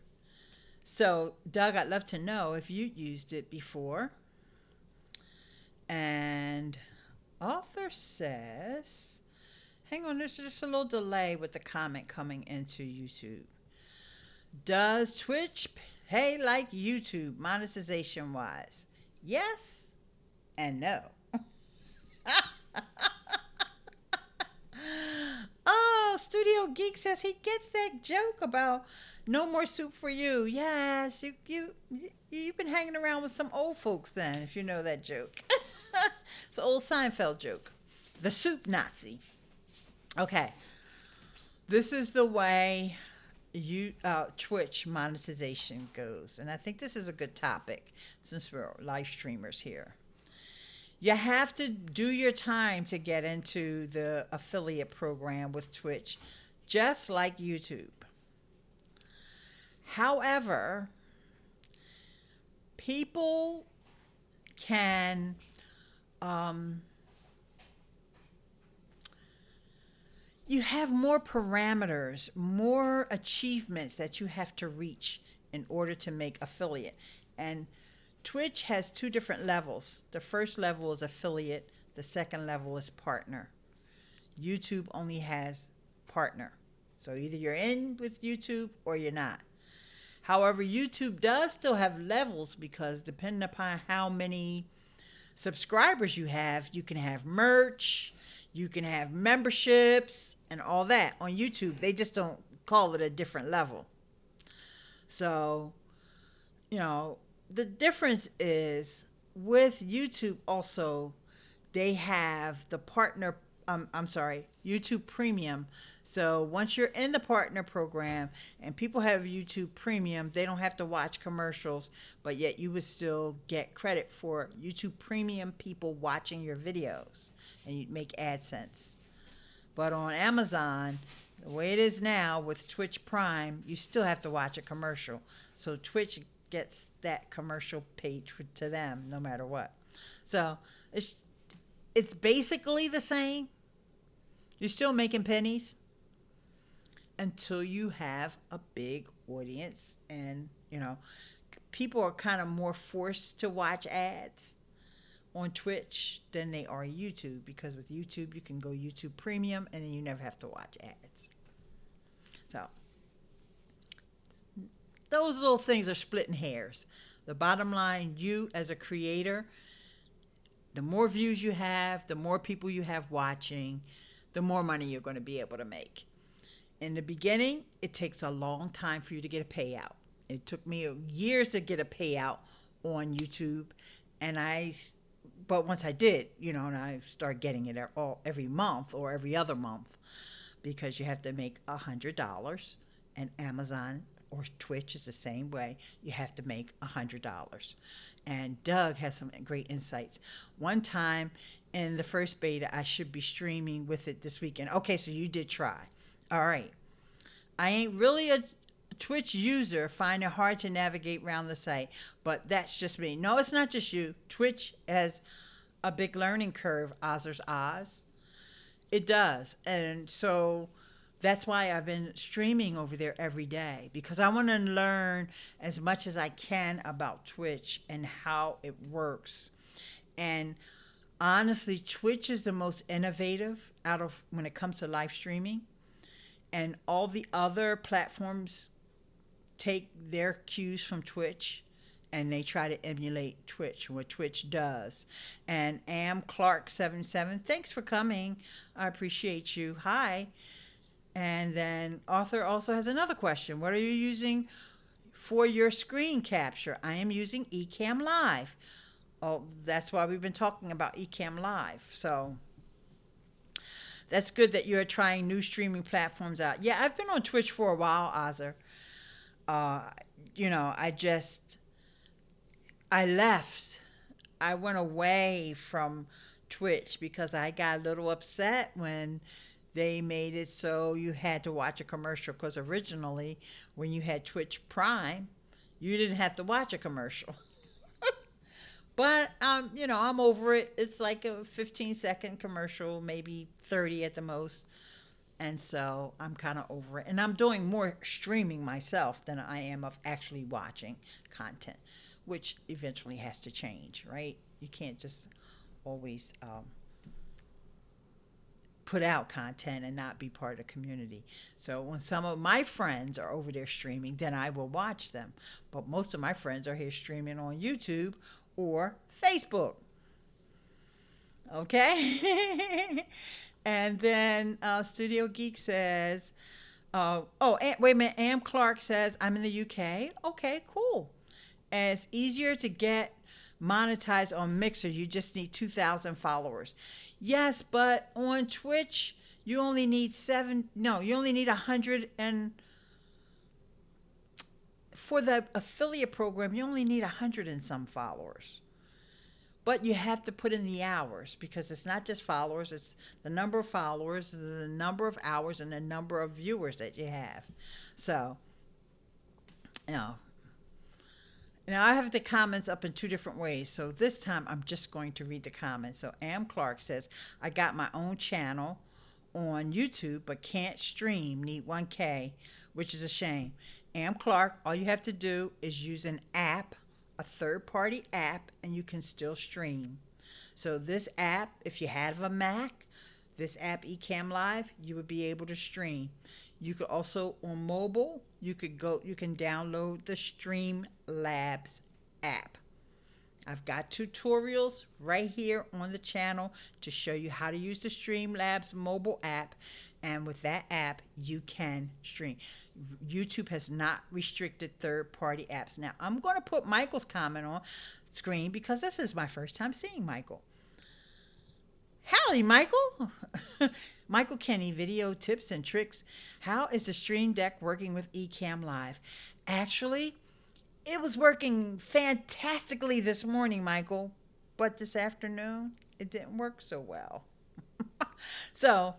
So, Doug, I'd love to know if you used it before. And author says, hang on, there's just a little delay with the comment coming into YouTube. Does Twitch pay like YouTube monetization wise? Yes and no. Oh, Studio Geek says he gets that joke about no more soup for you. Yes, you've been hanging around with some old folks then, if you know that joke. It's an old Seinfeld joke. The soup Nazi. Okay. This is the way Twitch monetization goes. And I think this is a good topic since we're live streamers here. You have to do your time to get into the affiliate program with Twitch, just like YouTube. However, people can you have more parameters, more achievements that you have to reach in order to make affiliate. And Twitch has two different levels. The first level is affiliate. The second level is partner. YouTube only has partner. So either you're in with YouTube or you're not. However, YouTube does still have levels, because depending upon how many subscribers you can have merch, you can have memberships and all that on YouTube. They just don't call it a different level. So, the difference is with YouTube also, they have the partner, I'm sorry, YouTube Premium. So once you're in the partner program and people have YouTube Premium, they don't have to watch commercials, but yet you would still get credit for YouTube Premium people watching your videos, and you'd make AdSense. But on Amazon, the way it is now with Twitch Prime, you still have to watch a commercial. So Twitch gets that commercial paid to them no matter what. So it's basically the same. You're still making pennies until you have a big audience, and people are kind of more forced to watch ads on Twitch than they are YouTube, because with YouTube you can go YouTube Premium and then you never have to watch ads. So those little things are splitting hairs. The bottom line, you as a creator, the more views you have, the more people you have watching, the more money you're going to be able to make. In the beginning, it takes a long time for you to get a payout. It took me years to get a payout on YouTube, but once I did, and I started getting it every month or every other month, because you have to make $100, and Amazon or Twitch is the same way. You have to make $100. And Doug has some great insights. One time in the first beta, I should be streaming with it this weekend. Okay, so you did try. All right. I ain't really a Twitch user, find it hard to navigate around the site, but that's just me. No, it's not just you. Twitch has a big learning curve, Ozer's Oz. It does. And so that's why I've been streaming over there every day, because I want to learn as much as I can about Twitch and how it works. And honestly, Twitch is the most innovative out of when it comes to live streaming. And all the other platforms take their cues from Twitch, and they try to emulate Twitch, what Twitch does. And Clark77, thanks for coming. I appreciate you. Hi. And then Arthur also has another question. What are you using for your screen capture? I am using ECAM Live. Oh, that's why we've been talking about ECAM Live. So that's good that you're trying new streaming platforms out. Yeah, I've been on Twitch for a while, Ozer. I left. I went away from Twitch because I got a little upset when they made it so you had to watch a commercial, because originally when you had Twitch Prime, you didn't have to watch a commercial. But, I'm over it. It's like a 15-second commercial, maybe 30 at the most. And so I'm kind of over it. And I'm doing more streaming myself than I am of actually watching content, which eventually has to change, right? You can't just always put out content and not be part of the community. So when some of my friends are over there streaming, then I will watch them. But most of my friends are here streaming on YouTube or Facebook. Okay? And then Studio Geek says, wait a minute, Am Clark says, I'm in the UK. Okay, cool. And it's easier to get monetized on Mixer. You just need 2,000 followers. Yes, but on Twitch, you only need you only need 100, and for the affiliate program, you only need 100 and some followers. But you have to put in the hours, because it's not just followers, it's the number of followers, the number of hours, and the number of viewers that you have. So, now I have the comments up in two different ways. So this time I'm just going to read the comments. So Am Clark says, I got my own channel on YouTube, but can't stream, need 1K, which is a shame. Am Clark, all you have to do is use an app, a third-party app, and you can still stream. So this app, if you have a Mac, this app ECAM Live, you would be able to stream. You could also, on mobile, you can download the Streamlabs app. I've got tutorials right here on the channel to show you how to use the Streamlabs mobile app, And with that app, you can stream. YouTube has not restricted third-party apps. Now, I'm going to put Michael's comment on screen because this is my first time seeing Michael. Howdy, Michael. Michael Kenny, video tips and tricks. How is the Stream Deck working with Ecamm Live? Actually, it was working fantastically this morning, Michael, but this afternoon, it didn't work so well. So,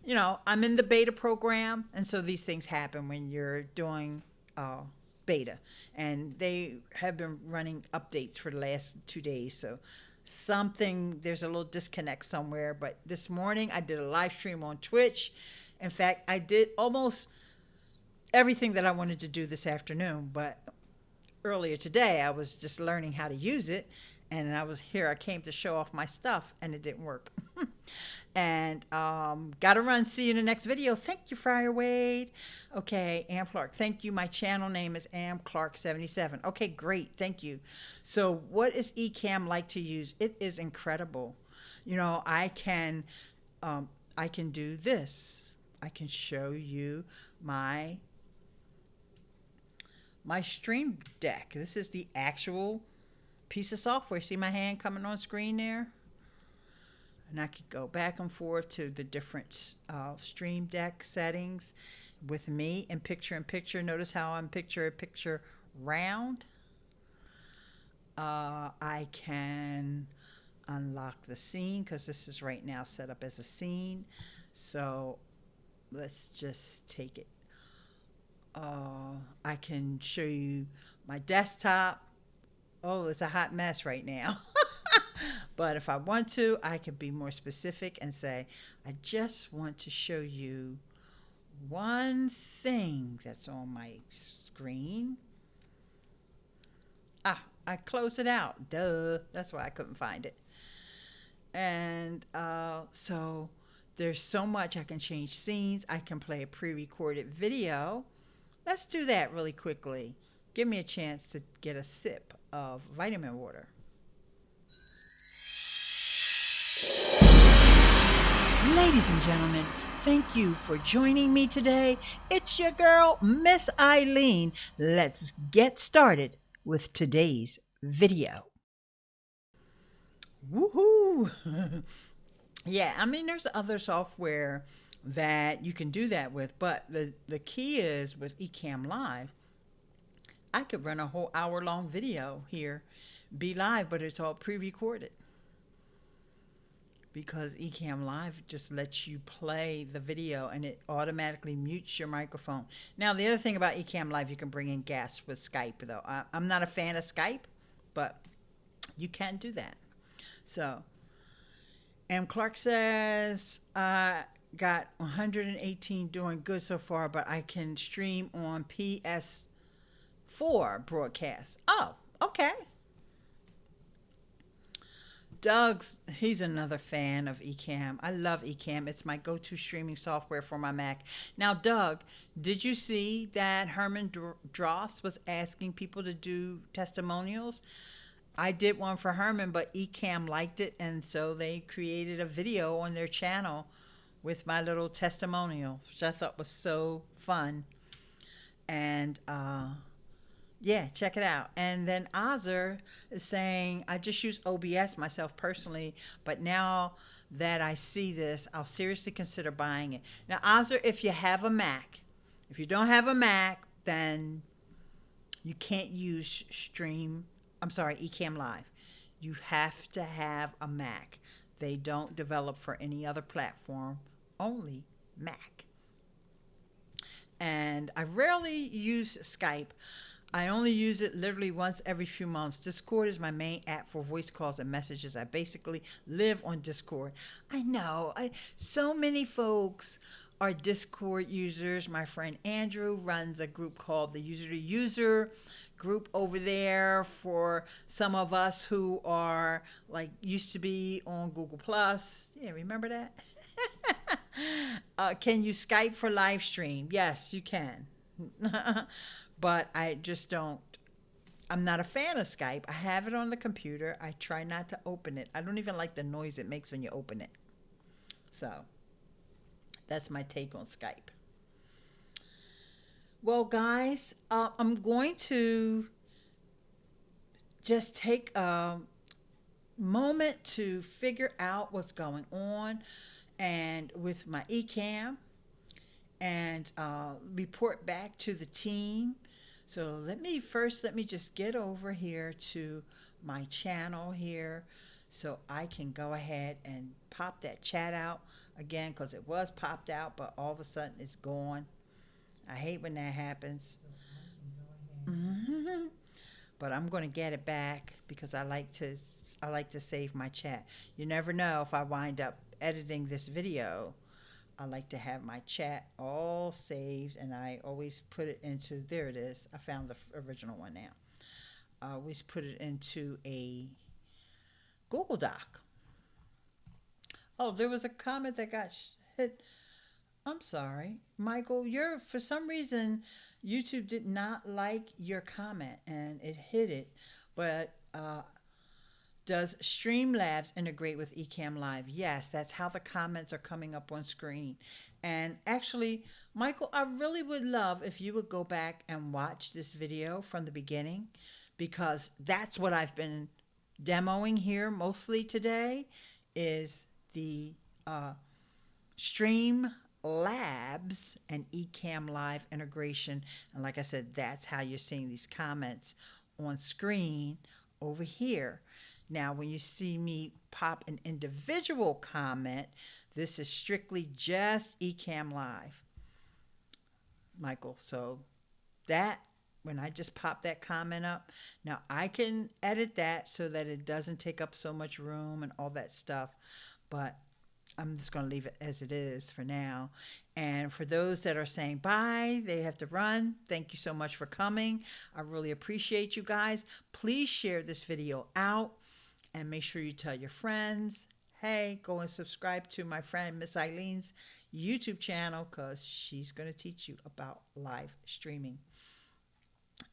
you know, I'm in the beta program, and so these things happen when you're doing beta. And they have been running updates for the last 2 days, so there's a little disconnect somewhere. But this morning, I did a live stream on Twitch. In fact, I did almost everything that I wanted to do this afternoon, but earlier today, I was just learning how to use it, and I came to show off my stuff, and it didn't work. And gotta run. See you in the next video. Thank you, Friar Wade. Okay, Am Clark. Thank you. My channel name is Am Clark 77. Okay, great. Thank you. So, what is Ecamm like to use? It is incredible. You know, I can do this. I can show you my Stream Deck. This is the actual piece of software. See my hand coming on screen there? And I could go back and forth to the different Stream Deck settings with me in picture. Notice how I'm picture round. I can unlock the scene because this is right now set up as a scene. So let's just take it. I can show you my desktop. Oh, it's a hot mess right now. But if I want to, I can be more specific and say, I just want to show you one thing that's on my screen. I closed it out. Duh. That's why I couldn't find it. And so there's so much. I can change scenes. I can play a pre-recorded video. Let's do that really quickly. Give me a chance to get a sip of vitamin water. Ladies and gentlemen, thank you for joining me today. It's your girl, Miss Eileen. Let's get started with today's video. Woohoo! Yeah, I mean, there's other software that you can do that with, but the key is with Ecamm Live, I could run a whole hour-long video here, be live, but it's all pre-recorded. Because Ecamm Live just lets you play the video and it automatically mutes your microphone. Now, the other thing about Ecamm Live, you can bring in guests with Skype, though. I'm not a fan of Skype, but you can do that. So, M. Clark says, I got 118 doing good so far, but I can stream on PS4 broadcast. Oh, okay. He's another fan of Ecamm. I love Ecamm. It's my go-to streaming software for my Mac. Now, Doug, did you see that Herman Dross was asking people to do testimonials? I did one for Herman, but Ecamm liked it, and so they created a video on their channel with my little testimonial, which I thought was so fun. And yeah, check it out. And then Ozer is saying, I just use OBS myself personally, but now that I see this, I'll seriously consider buying it. Now, Ozer, if you have a Mac, if you don't have a Mac, then you can't use Ecamm Live. You have to have a Mac. They don't develop for any other platform, only Mac. And I rarely use Skype. I only use it literally once every few months. Discord is my main app for voice calls and messages. I basically live on Discord. I know. So many folks are Discord users. My friend Andrew runs a group called the User to User group over there for some of us who are used to be on Google Plus. Yeah, remember that? Can you Skype for live stream? Yes, you can. But I just don't. I'm not a fan of Skype. I have it on the computer. I try not to open it. I don't even like the noise it makes when you open it. So, That's my take on Skype. Well, guys, I'm going to just take a moment to figure out what's going on and with my ECAM and report back to the team. So let me just get over here to my channel here so I can go ahead and pop that chat out again, because it was popped out, but all of a sudden it's gone. I hate when that happens. But I'm going to get it back because I like to save my chat. You never know if I wind up editing this video. I like to have my chat all saved, and I always put it into, there it is. I found the original one now. I always put it into a Google Doc. Oh, there was a comment that got hit. I'm sorry, Michael, for some reason, YouTube did not like your comment and it hid it. But does Streamlabs integrate with Ecamm Live? Yes, that's how the comments are coming up on screen. And actually, Michael, I really would love if you would go back and watch this video from the beginning, because that's what I've been demoing here mostly today, is the Streamlabs and Ecamm Live integration. And like I said, that's how you're seeing these comments on screen over here. Now, when you see me pop an individual comment, this is strictly just Ecamm Live, Michael. So that, when I just pop that comment up, now I can edit that so that it doesn't take up so much room and all that stuff, but I'm just going to leave it as it is for now. And for those that are saying bye, they have to run, thank you so much for coming. I really appreciate you guys. Please share this video out and make sure you tell your friends. Hey, go and subscribe to my friend Miss Eileen's YouTube channel, because she's going to teach you about live streaming.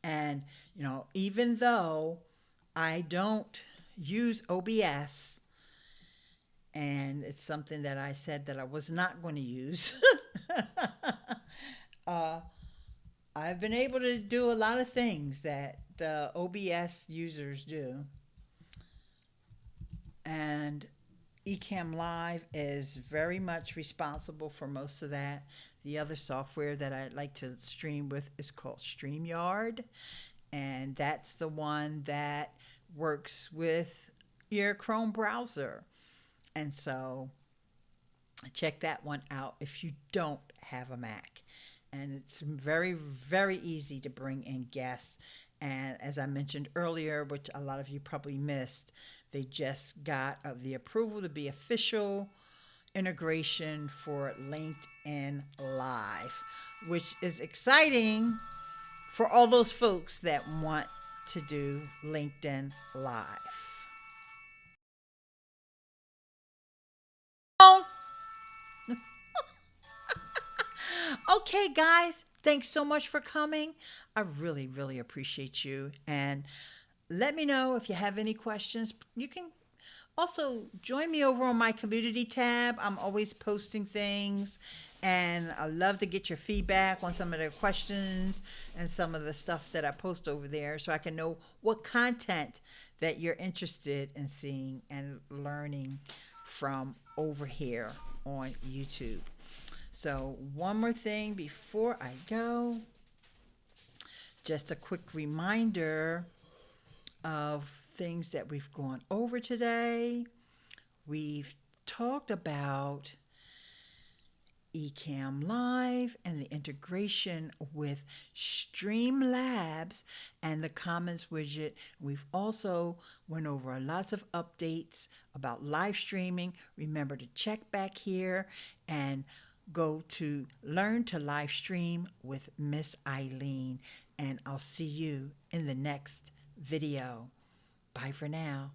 And, you know, even though I don't use OBS, and it's something that I said that I was not going to use, I've been able to do a lot of things that the OBS users do. And Ecamm Live is very much responsible for most of that. The other software that I like to stream with is called StreamYard, and that's the one that works with your Chrome browser. And so check that one out if you don't have a Mac. And it's very, very easy to bring in guests. And as I mentioned earlier, which a lot of you probably missed, they just got the approval to be official integration for LinkedIn Live, which is exciting for all those folks that want to do LinkedIn Live. Okay, guys, thanks so much for coming. I really, really appreciate you. And let me know if you have any questions. You can also join me over on my community tab. I'm always posting things, and I love to get your feedback on some of the questions and some of the stuff that I post over there, so I can know what content that you're interested in seeing and learning from over here on YouTube. So one more thing before I go, just a quick reminder of things that we've gone over today. We've talked about Ecamm Live and the integration with Streamlabs and the comments widget. We've also went over lots of updates about live streaming. Remember to check back here and go to Learn to Live Stream with Miss Eileen, and I'll see you in the next video. Bye for now.